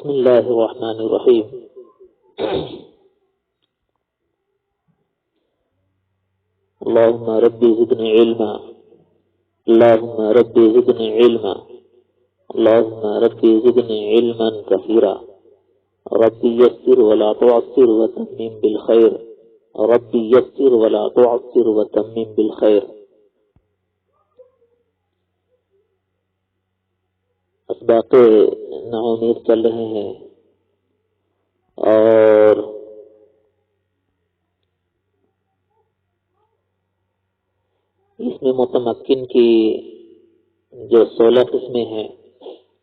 بسم الله الرحمن الرحيم. اللهم ربي زدني علما، اللهم ربي زدني علما، اللهم ربي زدني علما كثيرا، ربي يسر ولا تعسر وتمم بالخير، ربي يسر ولا تعسر وتمم بالخير. اسباق نعومید چل رہے ہیں اور اس میں متمکن کی جو 16 قسمیں ہیں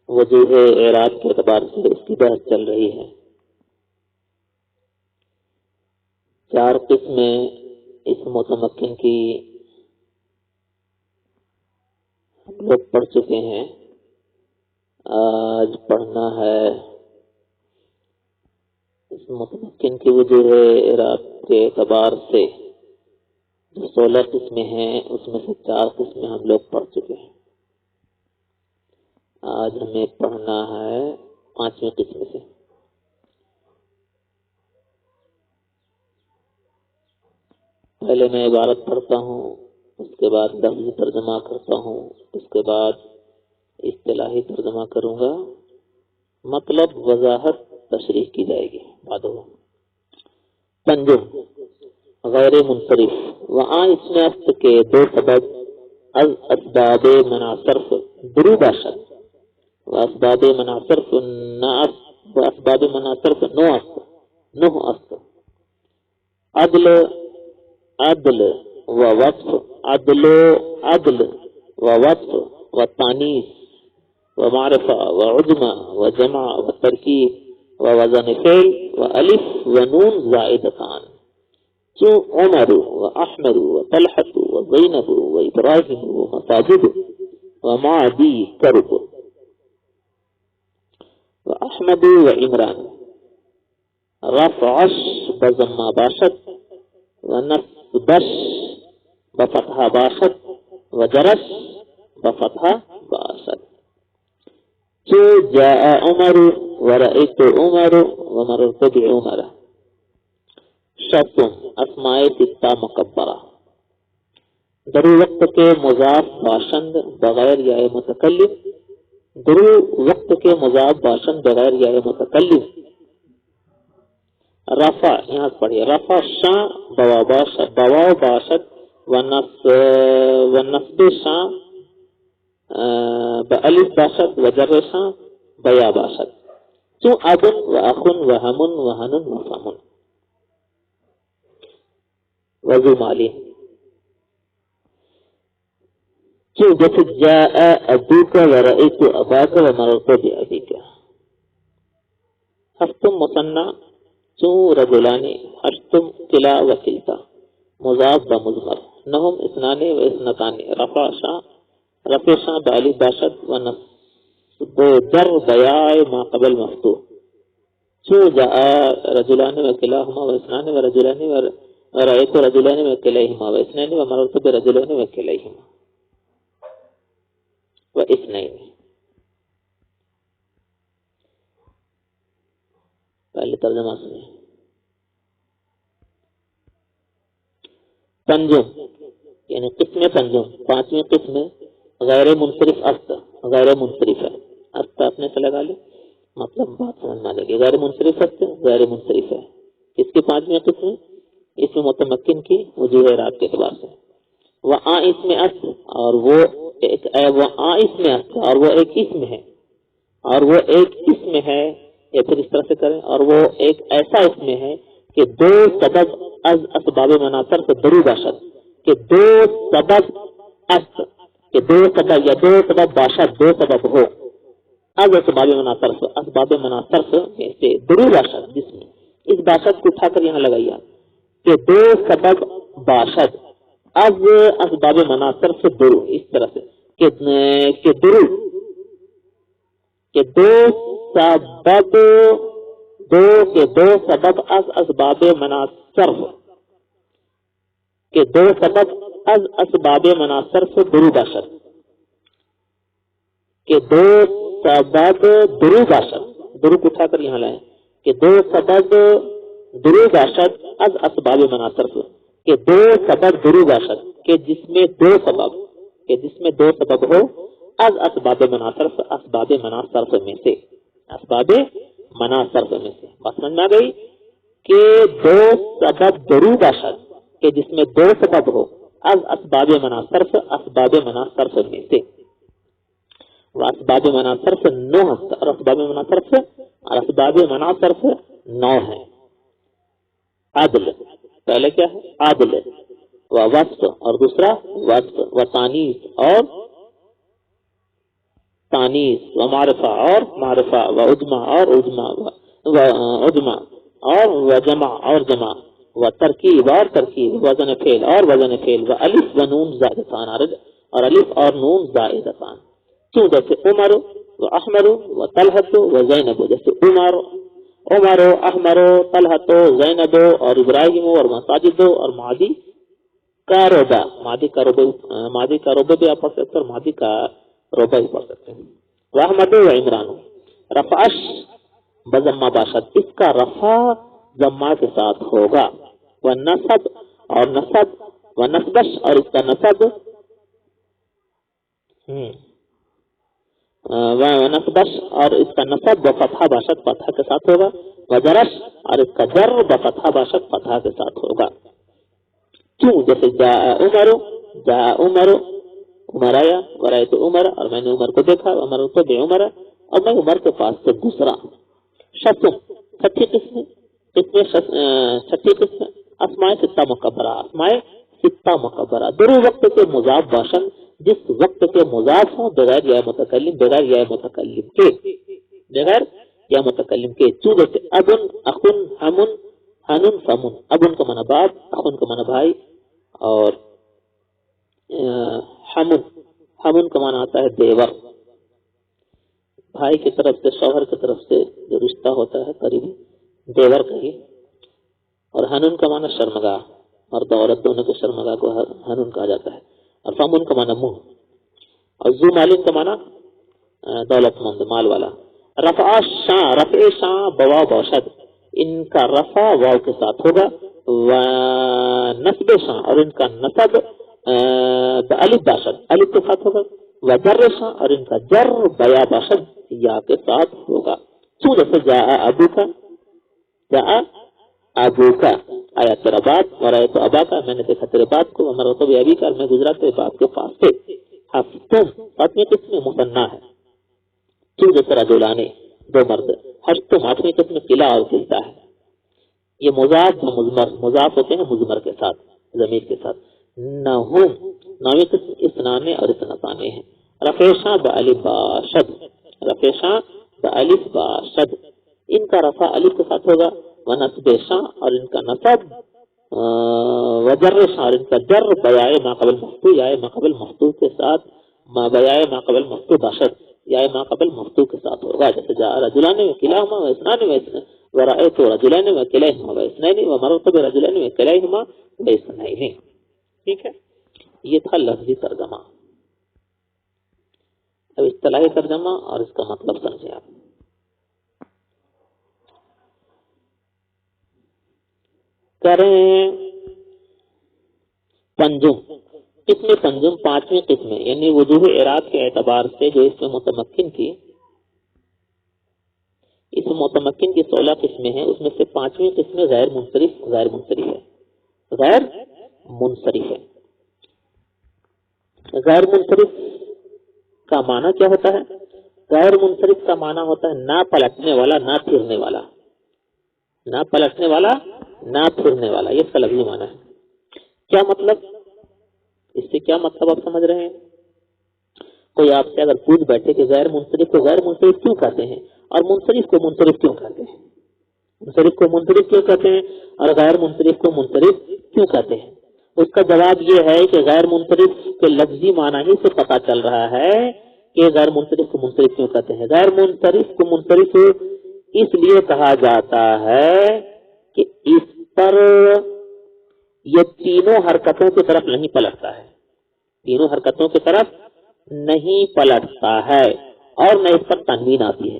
وجوہ اعراب کے اعتبار سے اس کی بحث چل رہی ہے. 4 قسمیں اس متمکن کی ہم لوگ پڑھ چکے ہیں. آج پڑھنا ہے اس متمکن کی وجوہ اعراب کے اعتبار سے جو 16 قسمیں ہیں اس میں سے 4 قسمیں ہم لوگ پڑھ چکے ہیں. آج ہمیں پڑھنا ہے 5ویں قسم سے. پہلے میں عبارت پڑھتا ہوں، اس کے بعد لفظی ترجمہ کرتا ہوں، اس کے بعد اصطلاحی ترجمہ کروں گا، مطلب وضاحت تشریح کی جائے گی. پنجم غیر منصرف، وہاں اس میں است کے 2 سبب از اسباب منع صرف درو باشد و اسباب منع صرف نعت و اسباب منع صرف نو است. عدل عدل و وصف، عدل عدل و وصف و تانیث و معرفہ و عجمہ و جمع و ترکیب و وزن فعل و الف و نون زائدتان. جو عمر و احمد و طلحت و زینب و ابراہیم و مساجد و معدی کرب و احمد و عمران. رفعش بضمہ باشد و نصبش بفتحہ باشد و جرش بفتحہ باشد. جو جاء عمر و رأیت عمر و مررت بعمر. شرطم اسماء 6 مکبرہ، درو وقت کے مضاف باشند بغیر یا متکلم، درو وقت کے مضاف باشند بغیر یا متکلم. رفع، یہاں پڑھیے، رفع شاں بوا باشد و نصب شاں بألف باشد و جر شاں بیا باشد. تو ابن و اخن و ہمن و ہنن و فمن. وضو مالی، جو جیسے جاء ابوک و رأیت اباک و مررت بابیک. ہفتم مثنى، جو رجلانی، ہشتم کلا و کلتا، مضاف و مضمر. نہم اثنان و اثنتان. رفع شاں، رفع شاں بالف باشد و نصب در بیاء ما قبل مفتوح. جو جاء رجلان و کلاہما و اثنان و رجلان و رأیت رجلان و کلیہما و اثنان و مررت برجلان و کلیہما و اثنین. پہلے ترجمہ سنیں. پنجم یعنی قسم پنجم، 5ویں قسم غیر منصرف است. غیر منصرف ہے، است اپنے سے لگا لے، مطلب بات سمجھ میں آ جائے گی. غیر منصرف است، غیر منصرف ہے. اس کی 5ویں قسم اس میں متمکن کی وجوہ اعراب کے اعتبار سے. وہاں اس میں است، اور وہ ایک اس میں است، اور وہ ایک اسم ہے، اور وہ ایک اسم ہے، یا پھر اس طرح سے کریں، اور وہ ایک ایسا اسم ہے کہ 2 سبب از اسباب مناصر سے درو باشد، کہ 2 سبب است، کہ 2 سبب یا 2 سبب باشد، 2 سبب ہو از اسباب مناصر سے، اسباب مناصر سے درو باشد. جس میں اس باشد کو اٹھا کر یہاں لگائیے کہ 2 سبب باشد از اسباب مناصر سے درو. اس طرح سے کہ درو کہ 2 سبب از اسباب مناصر، کہ 2 سبب از اسباب مناصر سے درو باشد، کہ 2 سبب درو باشد، دروک اٹھا کر یہاں لائیں کہ دو سبب درو باشد از اسباب مناصرف، کہ دو سبب درو باشد کہ جس میں دو سبب ہو، از اسباب مناصرف اسباب مناصرف میں سے، اسباب مناصرف میں سے، بات سمجھ میں آ گئی کہ دو سبب درو باشد کہ جس میں دو سبب ہو، از اسباب مناصرف اسباب مناصرف میں سے، اسباب مناصرف 9 اور اسباب مناصرف 9 ہے۔ عدل پہلے کیا ہے؟ عدل و وصف اور دوسرا وصف و تانیث اور تانیث و معرفہ اور معرفہ و عجمہ اور عجمہ اور جمع اور جمع و ترکیب اور ترکیب، وزن فعل اور وزن فعل، و الف و نون زائدتان اور الف اور نون زائدتان، کیوں جیسے عمر و احمر و طلحت و زینب، جیسے عمر احمر طلحت زینب اور ابراہیم اور مساجد اور مادی کا روبہ بھی آپ پڑھ سکتے اور مادی کا روبہ بھی پڑھ سکتے ہیں۔ و احمد و عمران رفعش بضمہ باشد، اس کا رفع ضمہ کے ساتھ ہوگا، و نصب اور نصب و نصبش اور اس کا نصب نصبش اور اس کا نصب بفتحہ باشد فتحہ کے ساتھ ہوگا، وجرش اور اس کا جر بفتحہ باشد فتحہ کے ساتھ ہوگا، کیوں جیسے جاء عمر آیا، ورأیت عمر اور میں نے عمر کو دیکھا، عمر کو بے عمر اور میں عمر کے پاس سے گزرا۔ شتم چھٹی قسم اسماء ستہ مکبرہ درو وقت کے مضاف باشد، جس وقت کے مضاف ہوں بغیر یا متکلم کے، چوں جیسے ابن اخن ہمن ہنن فمن، ابن کا معنی باپ، اخن کا معنی بھائی اور ہمن کا معنی آتا ہے دیور، بھائی کی طرف سے شوہر کی طرف سے جو رشتہ ہوتا ہے قریبی دیور کہیے، اور ہنن کا معنی شرمگاہ، مرد عورت دونوں کے شرمگاہ کو ہنن کہا جاتا ہے، اور فمن کا معنی منہ، اور ذو مالن کا معنی دولت مند مال والا۔ رفع شاں بواو باشد، ان کا رفع واو کے ساتھ ہوگا، و نصب شاں اور ان کا نصب الف باشد الف کے ساتھ ہوگا، و جر شاں اور ان کا جر بیا باشد یا کے ساتھ ہوگا، کیوں جیسے جاء ابو کا آیا تیرا باپ، اور آیا تو ابا کا میں نے دیکھا تیرے باپ کو، ہمارا تو ابھی کا میں گزرا تیرے باپ کے پاس سے۔ ہفتم آٹھویں قسم مثنیٰ ہے، کیوں جیسے رجلانے دو مرد، ہشتم آٹھویں قسم قلعہ اور قلتا ہے، یہ مضاف و مضاف ہوتے ہیں مضمر کے ساتھ ضمیر کے ساتھ۔ نہم نویں قسم اسنانے اور اسنتانے ہیں، رفیشاں بالف باشد، ان کا رفع الف کے ساتھ ہوگا، و نصب شاں اور ان کا نصب و جر شاں اور ان کا جر بیائے ما قبل مفتو یا ما قبل مفتو کے ساتھ، بیائے ما قبل مفتو باشد یا ما قبل مفتو کے ساتھ ہوگا، جیسے جاء رجلان و کلاہما و اثنان و رأیت رجلان و کلیہما و اثنین و مررت برجلان و کلیہما و اثنین۔ ٹھیک ہے، یہ تھا لفظی ترجمہ۔ اب اصطلاحی ترجمہ اور اس کا مطلب سمجھیں آپ۔ کریں پنجم، قسم پنجم پانچویں قسم ہے، یعنی وجوہ اعراب کے اعتبار سے جو اس میں متمکن کی 16 قسمیں ہیں، اس میں سے پانچویں قسم غیر منصرف ہے۔ غیر منصرف کا معنی کیا ہوتا ہے؟ غیر منصرف کا معنی ہوتا ہے نہ پلٹنے والا نہ پھرنے والا، نہ پلٹنے والا نہ پھرنے والا، یہ اس کا لفظی معنی ہے۔ کیا مطلب؟ اس سے کیا مطلب آپ سمجھ رہے ہیں؟ کوئی آپ سے اگر پوچھ بیٹھے کہ غیر منصرف کو غیر منصرف کیوں کہتے ہیں اور منصرف کو منصرف کیوں کہتے ہیں، منصرف کو منصرف کیوں کہتے ہیں اور غیر منصرف کو منصرف کیوں کہتے ہیں، اس کا جواب یہ ہے کہ غیر منصرف کے لفظی معنی ہی سے پتہ چل رہا ہے کہ غیر منصرف کو منصرف کیوں کہتے ہیں۔ غیر منصرف کو منصرف اس لیے کہا جاتا ہے کہ اس پر یہ تینوں حرکتوں کی طرف نہیں پلٹتا ہے، تینوں حرکتوں کی طرف نہیں پلٹتا ہے، اور نہ اس پر تنوین آتی ہے،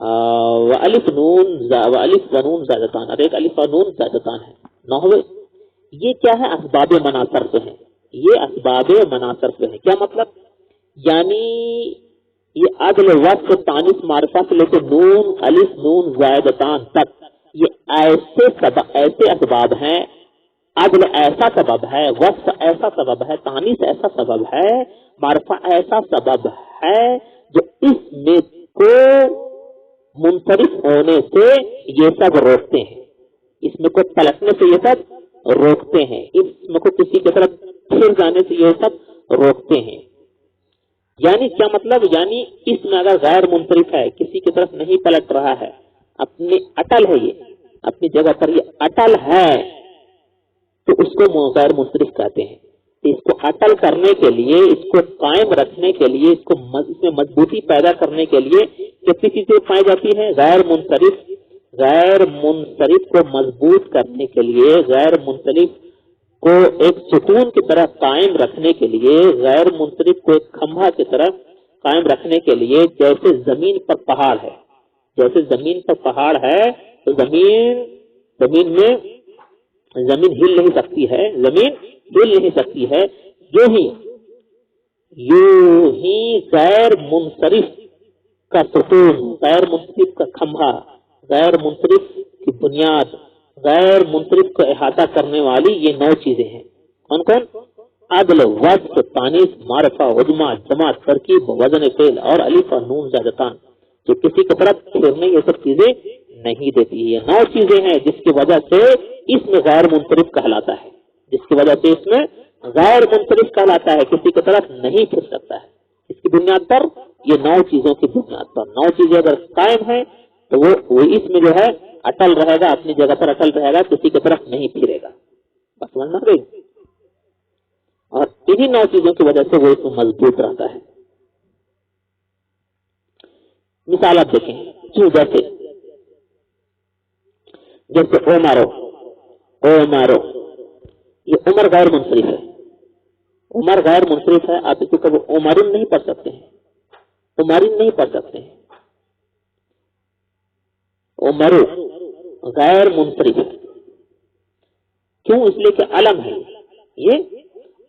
الف و نون زائدتان، اور ایک الف و نون زائدتان ہے. نحوے یہ کیا ہے؟ اسباب مناصرف ہیں. یہ اسباب مناصرف ہیں. کیا مطلب؟ یعنی یہ عدل وصف تانیث معرفہ سے لے کے نون الف نون زائدتان تک یہ ایسے اسباب ہیں. عدل ایسا سبب ہے، وصف ایسا سبب ہے، تانیث ایسا سبب ہے، معرفہ ایسا سبب ہے جو اس میں کو منصرف ہونے سے یہ سب روکتے ہیں. اس میں کو پلٹنے سے یہ سب روکتے ہیں. اس میں کو کسی کی طرف پھر جانے سے یہ سب روکتے ہیں. یعنی کیا مطلب؟ یعنی اس میں اگر غیر منصرف ہے، کسی کی طرف نہیں پلٹ رہا ہے، اپنی اٹل ہے، یہ اپنی جگہ پر یہ اٹل ہے، تو اس کو غیر منصرف کہتے ہیں. اس کو اٹل کرنے کے لیے، اس کو قائم رکھنے کے لیے، اس میں مضبوطی پیدا کرنے کے لیے کتنی چیزیں پائی جاتی ہیں؟ غیر منصرف. غیر منصرف کو مضبوط کرنے کے لیے، غیر منصرف کو ایک ستون کی طرح قائم رکھنے کے لیے، غیر منصرف کو ایک کھمبا کی طرح قائم رکھنے کے لیے، جیسے زمین پر پہاڑ ہے، جیسے زمین پر پہاڑ ہے تو زمین میں زمین ہل نہیں سکتی ہے، زمین ہل نہیں سکتی ہے. یوں ہی غیر منصرف کا ستون، غیر منصرف کا کھمبا، غیر منصرف کی بنیاد، غیر منصرف کو احاطہ کرنے والی یہ 9 چیزیں ہیں. کون کون؟ عدل، وصف، تانیث، معرفہ، عجمہ، جمع، ترکیب، وزن فعل اور الف اور نون زائدتان، جو کسی کی طرف پھرنے یہ سب چیزیں نہیں دیتی. یہ 9 چیزیں ہیں جس کی وجہ سے اس میں غیر منصرف کہلاتا ہے، جس کی وجہ سے اس میں غیر منصرف کہلاتا ہے، کسی کی طرف نہیں پھر سکتا ہے. اس کی بنیاد پر، یہ 9 چیزوں کی بنیاد پر 9 چیزیں اگر قائم ہیں تو وہ اس میں جو ہے اٹل رہے گا، اپنی جگہ پر اٹل رہے گا، کسی کی طرف نہیں پھرے گا. بس سمجھنا گئی. اور انہی 9 چیزوں کی وجہ سے وہ اس میں مضبوط رہتا ہے. مثال آپ دیکھیں، جیسے عمر، یہ عمر غیر منصرف ہے. عمر غیر منصرف ہے. آپ اسے کبھی عمرن نہیں پڑھ سکتے ہیں، عمرن نہیں پڑھ سکتے ہیں. عمر غیر منصرف ہے. کیوں؟ اس لیے کہ علم ہے، یہ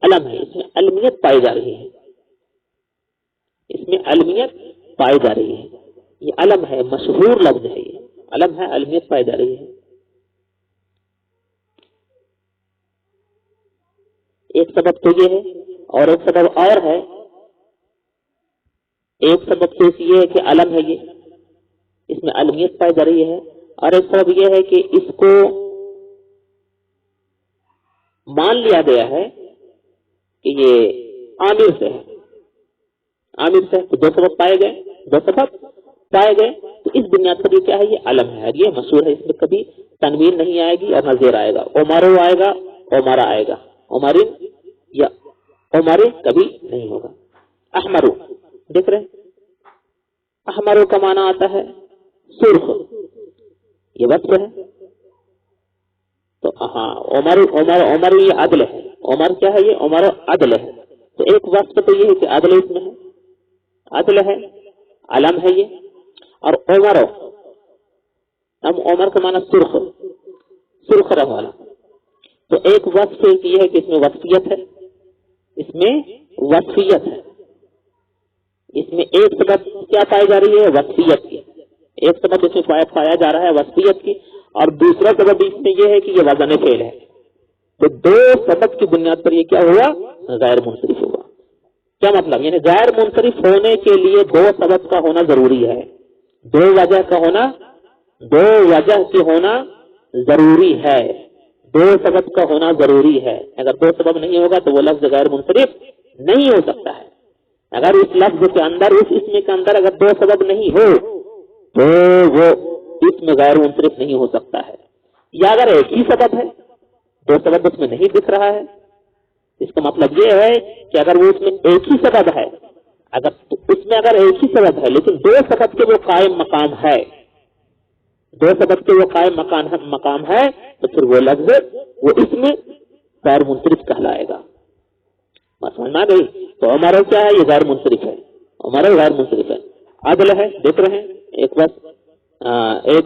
علم ہے، اس میں علمیت پائی جا رہی ہے، اس میں علمیت پائی جا رہی ہے. یہ علم ہے، مشہور لفظ ہے، یہ علم ہے، علمیت پائی جا رہی ہے. ایک سبب تو یہ ہے، اور ایک سبب اور ہے. ایک سبب تو یہ ہے کہ علم ہے، یہ اس میں علمیت پائی جا رہی ہے. اور ایک سبب یہ ہے کہ اس کو مان لیا گیا ہے کہ یہ عامر سے ہے. عامر سے تو 2 سبب پائے گئے، 2 سبب پائے گئے. تو اس بنیاد پر یہ کیا ہے؟ یہ علم ہے، یہ مشہور ہے. اس میں کبھی تنوین نہیں آئے گی اور نہ زیر آئے گا. عمرو آئے گا، عمرہ آئے گا. عمرین یا عمرین کبھی نہیں ہوگا. احمرو، دیکھ رہے ہیں، احمرو کا معنی آتا ہے سرخ، یہ وصف ہے. تو ہاں عمر یہ عدل ہے. عمر کیا ہے؟ یہ عمر عدل ہے. تو ایک وصف تو یہ ہے کہ عدل اس میں ہے، عدل ہے، علم ہے یہ. اور عمر کا معنی سرخ رنگ والا. تو ایک وصف یہ ہے کہ اس میں وصفیت ہے، اس میں وصفیت ہے. اس میں ایک سبب کیا پائی جا رہی ہے؟ وصفیت کی. ایک سبب اس میں پایا جا رہا ہے وصفیت کی، اور دوسرا سبب اس میں یہ ہے کہ یہ وزن فعل ہے. تو 2 سبب کی بنیاد پر یہ کیا ہوا؟ غیر منصرف ہوا. کیا مطلب؟ یعنی غیر منصرف ہونے کے لیے 2 سبب کا ہونا ضروری ہے، 2 وجہ کا ہونا، 2 وجہ کے ہونا ضروری ہے، 2 سبب کا ہونا ضروری ہے. اگر 2 سبب نہیں ہوگا تو وہ لفظ غیر منصرف نہیں ہو سکتا ہے. اگر اس لفظ کے اندر، اس اسم کے اندر اگر 2 سبب نہیں ہو تو وہ اسم غیر منصرف نہیں ہو سکتا ہے. یا اگر ایک ہی سبب ہے، 2 سبب اس میں نہیں دکھ رہا ہے، اس کا مطلب یہ ہے کہ اگر وہ اس میں ایک ہی سبب ہے، اس میں اگر ایک ہی سبب ہے لیکن 2 سبب کے وہ قائم مقام ہے، 2 سبب کے وہ قائم مقام ہے، تو پھر وہ لفظ وہ اس میں غیر منصرف کہلائے گا. سمجھنا گئی. تو عمر کیا ہے؟ یہ غیر منصرف ہے. عمر غیر منصرف ہے. عدل ہے، دیکھ رہے ہیں ایک بس ایک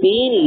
3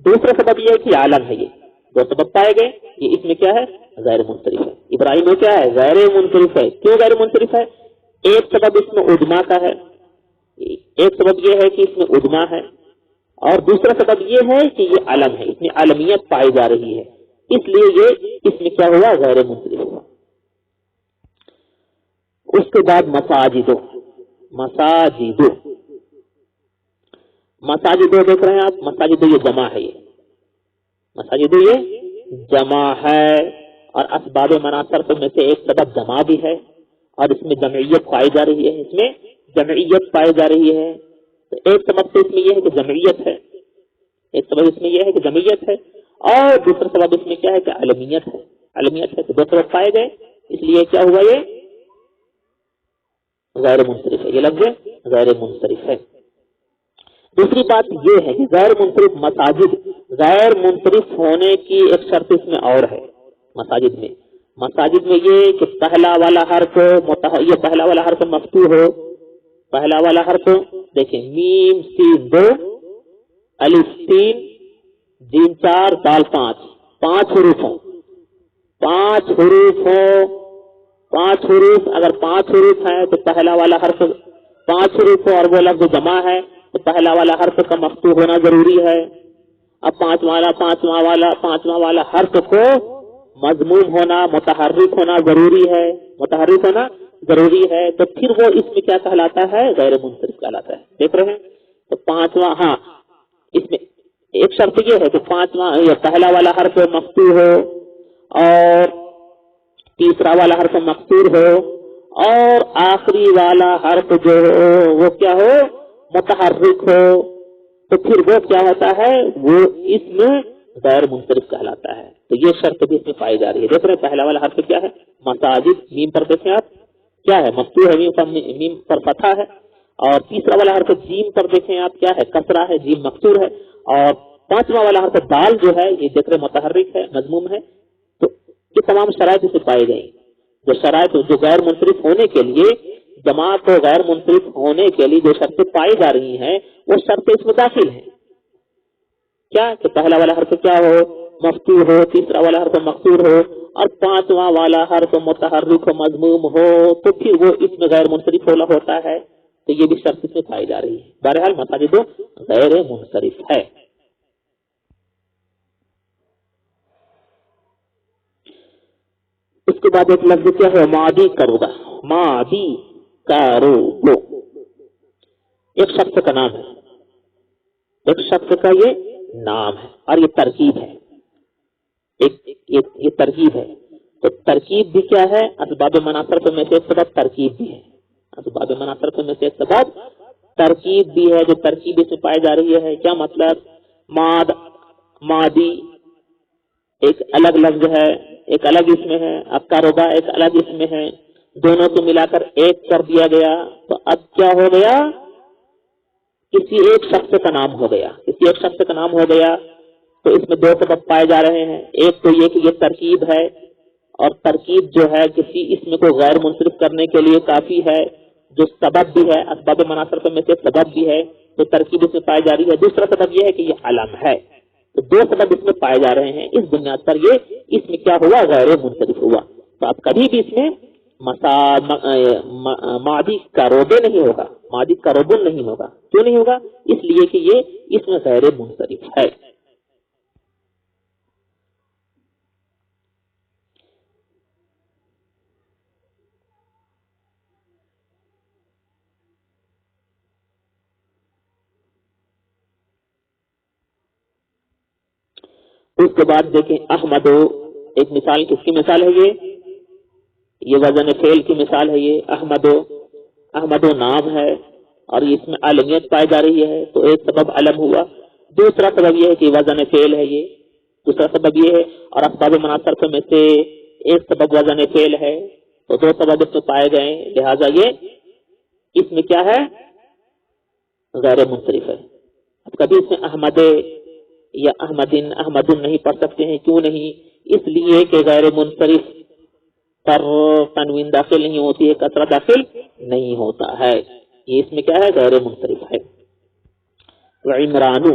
دوسرا سبب یہ ہے کہ عالم ہے، یہ دو سبب پائے گئے، یہ اس میں کیا ہے؟ غیر منصرف ہے۔ ابراہیم میں کیا ہے؟ غیر منصرف ہے۔ کیوں غیر منصرف ہے؟ ایک سبب اس میں عدما کا ہے، ایک سبب یہ ہے کہ اس میں عدما ہے، اور دوسرا سبب یہ ہے کہ یہ علم ہے، اس میں عالمیت پائی جا رہی ہے، اس لیے یہ اس میں کیا ہوا؟ غیر منصرف ہوا۔ اس کے بعد مساجدو، مساجدو مساجدو دیکھ رہے ہیں آپ، مساجدو یہ جمع ہے، یہ مساجدو یہ جمع ہے، اور اسباب مناصرف میں سے ایک سبب جمع بھی ہے، اور اس میں جمعیت پائی جا رہی ہے، اس میں جمعیت پائی جا رہی ہے۔ تو ایک سبب تو اس میں یہ ہے کہ جمعیت ہے، ایک سبب اس میں یہ ہے کہ جمعیت ہے، اور دوسرا سبب اس میں کیا ہے کہ علمیت ہے، علمیت ہے، تو دو سبب پائے گئے، اس لیے کیا ہوا؟ یہ غیر منصرف ہے، یہ لفظ غیر منصرف ہے۔ دوسری بات یہ ہے کہ غیر منصرف مساجد، غیر منصرف ہونے کی ایک شرط اس میں اور ہے مساجد میں، مساجد میں یہ کہ پہلا والا حرف یہ پہلا والا حرف مفتوح ہو، پہلا والا حرف دیکھیں میم سین 2 الف 3 جیم 4 دال 5، 5 حروف ہوں، 5 حروف ہو، 5 حروف، اگر 5 حروف ہیں تو پہلا والا حرف 5 حروف ہو اور وہ لفظ جمع ہے تو پہلا والا حرف کا مفتوح ہونا ضروری ہے۔ اب پانچواں والا حرف کو مضموم ہونا، متحرک ہونا ضروری ہے، متحرک ہونا ضروری ہے، تو پھر وہ اس میں کیا کہلاتا ہے؟ غیر منصرف کہلاتا ہے۔ دیکھ رہے ہیں؟ تو پانچواں، ہاں اس میں ایک شرط یہ ہے کہ پانچواں پہلا والا حرف مفتوح ہو، اور تیسرا والا حرف مقصور ہو، اور آخری والا حرف جو ہو وہ کیا ہو؟ متحرک ہو، تو پھر وہ کیا ہوتا ہے؟ وہ اس میں غیر منصرف کہلاتا ہے۔ تو یہ شرط بھی اس میں پائی جا رہی ہے۔ دیکھ رہے ہیں پہلا والا حرف کیا ہے؟ مساجد، میم پر دیکھیں آپ کیا ہے؟ مفتوح ہے، میم پر فتحہ ہے، اور تیسرا والا حرف جیم پر دیکھیں آپ کیا ہے؟ کسرہ ہے، جیم مکسور ہے، اور پانچواں والا حرف دال جو ہے یہ دیکھ رہے متحرک ہے، مضموم ہے۔ تو یہ تمام شرائط اسے پائی گئی، جو شرائط جو غیر منصرف ہونے کے لیے، جماعت کو غیر منصرف ہونے کے لیے جو شرطیں پائی جا رہی ہیں وہ شرطیں اس میں داخل ہیں۔ کیا کہ پہلا والا حرف کیا ہو؟ مفتوح ہو، تیسرا والا حرف مقصور ہو، اور پانچواں والا حرف متحرک ہو، مضموم ہو، تو پھر وہ اس میں غیر منصرف ہوتا ہے۔ تو یہ بھی شرط اس میں پائی جا رہی ہے۔ بہرحال مساجد غیر منصرف ہے۔ اس کے بعد ایک لفظ کیا ہے؟ ماضی کروگا، ماضی کروگو، ایک شخص کا نام ہے، ایک شخص کا یہ نام ہے، اور یہ ترکیب ہے، یہ ترکیب ہے۔ تو ترکیب بھی کیا ہے؟ اسباب مناصرف میں سے ایک سبب ترکیب بھی ہے، اسباب مناصرف میں سے ایک سبب ترکیب بھی ہے، جو ترکیب اس میں پائی جا رہی ہے۔ کیا مطلب؟ ماضی ایک الگ لفظ ہے، ایک الگ اسم ہے، اب کاروبا ایک الگ اسم ہے، دونوں کو ملا کر ایک کر دیا گیا، تو اب کیا ہو گیا؟ کسی ایک شخص کا نام ہو گیا، کسی ایک شخص کا نام ہو گیا۔ تو اس میں دو سبب پائے جا رہے ہیں، ایک تو یہ کہ یہ ترکیب ہے، اور ترکیب جو ہے کسی اسم کو غیر منصرف کرنے کے لیے کافی ہے، جو سبب بھی ہے، اسباب مناصرف میں سے سبب بھی ہے، تو ترکیب اس میں پائی جا رہی ہے۔ دوسرا سبب یہ ہے کہ یہ علم ہے، تو دو سبب اس میں پائے جا رہے ہیں، اس بنیاد پر یہ اس میں کیا ہوا؟ غیر منصرف ہوا۔ تو اب کبھی بھی اس میں ماضی کا روبے نہیں ہوگا، ماضی کا روبن نہیں ہوگا۔ کیوں نہیں ہوگا؟ اس لیے کہ یہ اس میں غیر منصرف ہے۔ اس کے بعد دیکھیں احمد، ایک مثال، کس کی مثال ہے؟ یہ وزن فعل کی مثال ہے۔ یہ احمد نام ہے، اور اس میں علمیت پائی جا رہی ہے، تو ایک سبب علم ہوا۔ دوسرا سبب یہ ہے کہ وزن فعل ہے، یہ دوسرا سبب یہ ہے، اور اسباب مناصرف میں سے ایک سبب وزن فعل ہے، تو دو سبب اس میں پائے گئے، لہذا یہ اس میں کیا ہے؟ غیر منصرف ہے۔ اب کبھی اس میں احمد یا احمدن نہیں پڑھ سکتے ہیں، کیوں نہیں؟ اس لیے کہ غیر منصرف پر تنوین داخل نہیں ہوتی ہے، کسرہ داخل نہیں ہوتا ہے، یہ اس میں کیا ہے؟ غیر منصرف ہے۔ وعمرانو،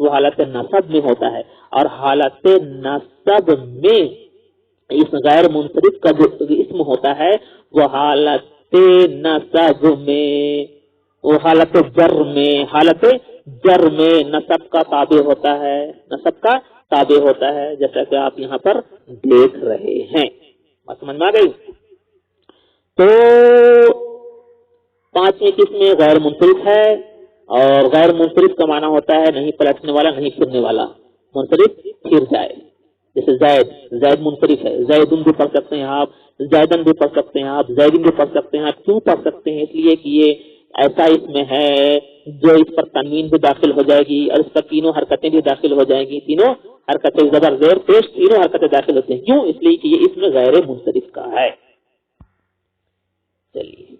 وہ حالت نصب میں ہوتا ہے، اور حالت نصب میں اس غیر منصرف کا جو اسم ہوتا ہے وہ حالت نصب میں، وہ حالت جر میں نصب کا تابع ہوتا ہے، نصب کا تابع ہوتا ہے، جیسا کہ آپ یہاں پر دیکھ رہے ہیں۔ بات سمجھ میں آ گئی؟ تو پانچویں قسم غیر منصرف ہے، اور غیر منصرف کا معنی ہوتا ہے نہیں پلٹنے والا، نہیں پھرنے والا، منصرف پھر جائے۔ جیسے زید منصرف ہے، زیدن بھی پڑھ سکتے ہیں آپ، زیدن بھی پڑھ سکتے ہیں آپ، زیدن بھی پڑھ سکتے ہیں آپ۔ کیوں پڑھ سکتے ہیں؟ اس لیے کہ یہ ایسا اس میں ہے جو اس پر تنوین بھی داخل ہو جائے گی اور اس پر تینوں حرکتیں بھی داخل ہو جائیں گی، تینوں حرکتیں زبر زیر پیش تینوں حرکتیں داخل ہوتی ہیں۔ کیوں؟ اس لیے کہ یہ اس میں غیر منصرف کا ہے۔ چلیے